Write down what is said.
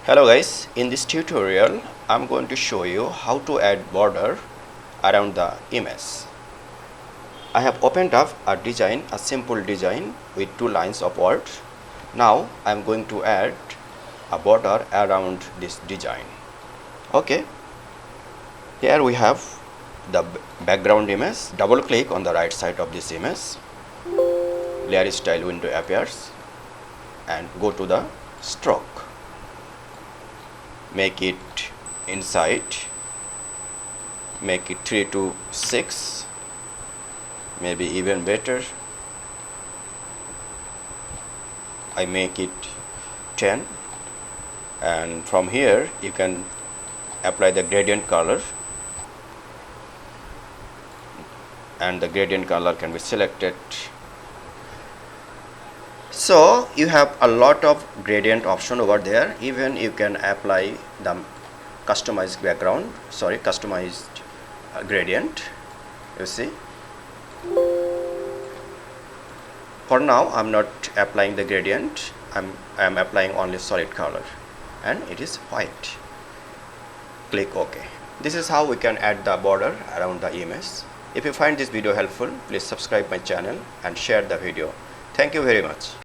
Hello guys, in this tutorial I'm going to show you how to add border around the image. I have opened up a simple design with two lines of words. Now I'm going to add a border around this design. Okay, here we have the background image. Double click on the right side of this image. Layer style window appears and go to the stroke. Make it inside, make it 3 to 6, maybe even better. I make it 10, and from here you can apply the gradient color, and the gradient color can be selected. So you have a lot of gradient option over there. Even you can apply the customized gradient. You see, for now I'm not applying the gradient. I'm applying only solid color, and it is white. Click OK. This is how we can add the border around the image. If you find this video helpful, please subscribe my channel and share the video. Thank you very much.